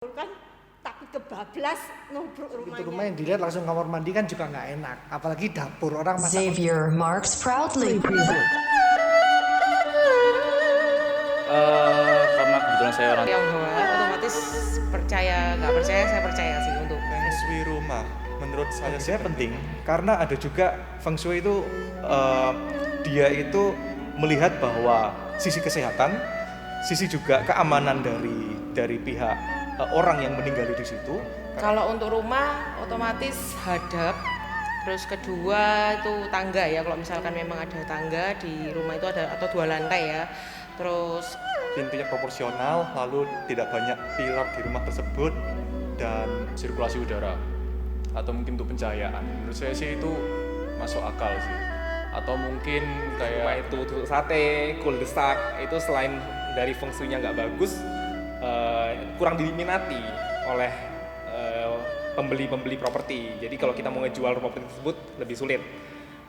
kan takut kebablas nubruk Pintu rumahnya. rumah yang dilihat langsung kamar mandi kan juga nggak enak, apalagi dapur orang masak. Xavier Marks proudly present. Karena kebetulan saya orang Tionghoa, otomatis percaya nggak percaya, saya percaya sih untuk Feng Shui rumah menurut saya penting karena ada juga Feng Shui itu dia itu melihat bahwa sisi kesehatan, sisi juga keamanan dari pihak orang yang meninggal di situ. Kalau untuk rumah otomatis hadap, terus kedua itu tangga ya, kalau misalkan memang ada tangga di rumah itu ada atau 2 lantai ya, terus Pintunya proporsional, lalu tidak banyak pilar di rumah tersebut dan sirkulasi udara atau mungkin untuk pencahayaan. Menurut saya sih itu masuk akal sih. Atau mungkin kayak itu tusuk sate, cul-de-sac itu selain dari feng shui-nya nggak bagus, kurang diminati oleh pembeli properti. Jadi kalau kita mau ngejual rumah properti tersebut lebih sulit.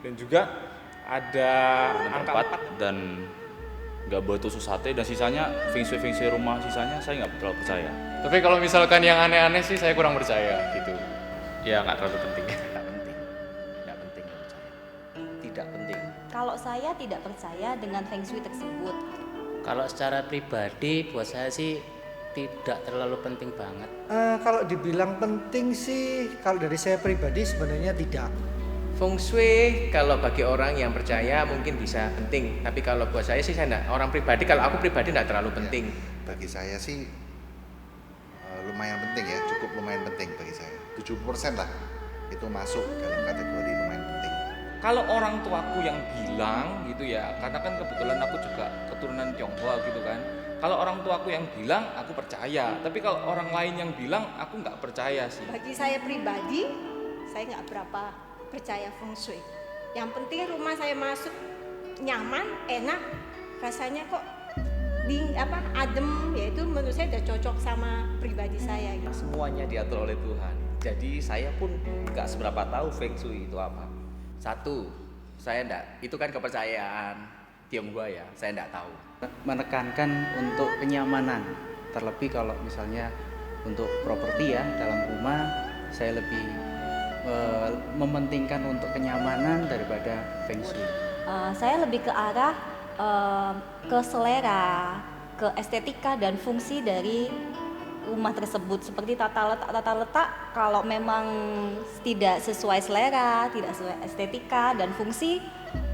Dan juga ada angka 4 dan nggak boleh tusuk sate, dan sisanya feng shui rumah sisanya saya nggak terlalu percaya. Tapi kalau misalkan yang aneh-aneh sih saya kurang percaya gitu. Ya nggak terlalu penting. Tidak penting menurut saya. Tidak penting. Kalau saya tidak percaya dengan feng shui tersebut. Kalau secara pribadi buat saya sih tidak terlalu penting banget. Kalau dibilang penting sih, kalau dari saya pribadi sebenarnya tidak. feng shui kalau bagi orang yang percaya mungkin bisa penting, tapi kalau buat saya sih saya enggak, orang pribadi, kalau aku pribadi enggak terlalu penting. Bagi saya sih lumayan penting ya, cukup lumayan penting bagi saya. 70% lah itu masuk dalam kategori lumayan penting. Kalau orang tuaku yang bilang gitu ya, karena kan kebetulan aku juga keturunan Tionghoa gitu kan. Kalau orang tuaku yang bilang aku percaya, tapi kalau orang lain yang bilang aku nggak percaya sih. Bagi saya pribadi, saya nggak berapa percaya feng shui. Yang penting rumah saya masuk nyaman, enak, rasanya kok adem, yaitu menurut saya udah cocok sama pribadi saya. Gitu. Semuanya diatur oleh Tuhan. Jadi saya pun nggak seberapa tahu feng shui itu apa. Satu, saya enggak, itu kan kepercayaan Tionghoa ya, saya enggak tahu. Menekankan untuk kenyamanan, terlebih kalau misalnya untuk properti ya, dalam rumah saya lebih mementingkan untuk kenyamanan daripada feng shui. Saya lebih ke arah ke selera, ke estetika dan fungsi dari rumah tersebut, seperti tata letak kalau memang tidak sesuai selera, tidak sesuai estetika dan fungsi,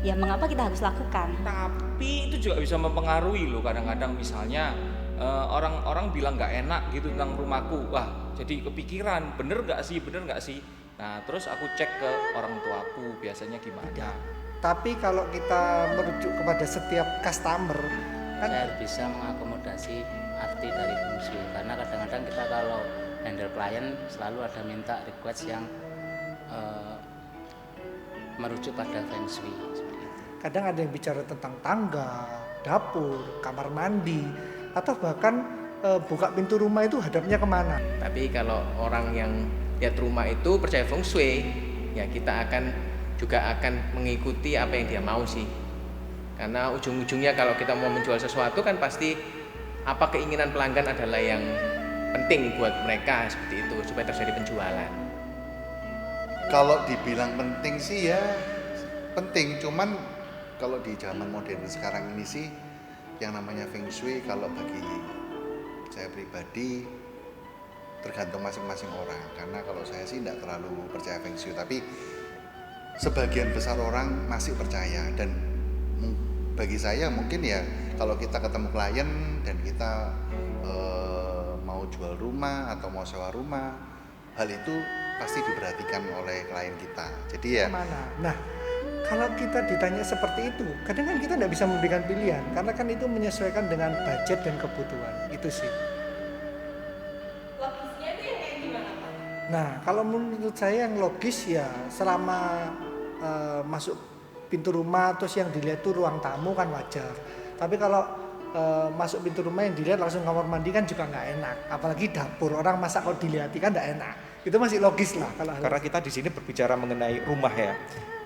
ya mengapa kita harus lakukan. Tapi itu juga bisa mempengaruhi loh, kadang-kadang misalnya orang-orang bilang nggak enak gitu tentang rumahku, wah jadi kepikiran bener nggak sih. Nah terus aku cek ke orang tuaku biasanya gimana. Tapi kalau kita merujuk kepada setiap customer kan Saya bisa mengakomodasi arti dari feng shui, karena kadang-kadang kita kalau handle klien selalu ada minta request yang merujuk pada feng shui seperti itu. kadang ada yang bicara tentang tangga, dapur, kamar mandi, atau bahkan buka pintu rumah itu hadapnya kemana. Tapi kalau orang yang lihat rumah itu percaya feng shui, ya kita juga akan mengikuti apa yang dia mau sih. Karena ujung-ujungnya kalau kita mau menjual sesuatu kan pasti apa keinginan pelanggan adalah yang penting buat mereka, seperti itu supaya terjadi penjualan. Kalau dibilang penting sih ya penting, cuman kalau di zaman modern sekarang ini sih yang namanya feng shui kalau bagi saya pribadi tergantung masing-masing orang. Karena kalau saya sih tidak terlalu percaya feng shui, tapi sebagian besar orang masih percaya. Dan bagi saya mungkin ya kalau kita ketemu klien dan kita mau jual rumah atau mau sewa rumah, hal itu pasti diperhatikan oleh klien kita. Jadi ya Kemana? Nah, kalau kita ditanya seperti itu, kadang kan kita tidak bisa memberikan pilihan karena kan itu menyesuaikan dengan budget dan kebutuhan. Itu sih. logisnya itu yang kayak gimana Pak? Nah, kalau menurut saya yang logis ya selama masuk pintu rumah terus yang dilihat tuh ruang tamu kan wajar. Tapi kalau masuk pintu rumah yang dilihat langsung kamar mandi kan juga nggak enak. Apalagi dapur, orang masak kalau dilihat kan nggak enak. Itu masih logis lah kalau karena kita di sini berbicara mengenai rumah ya.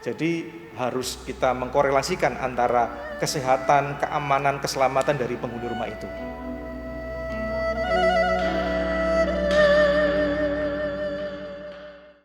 Jadi harus kita mengkorelasikan antara kesehatan, keamanan, keselamatan dari penghuni rumah itu.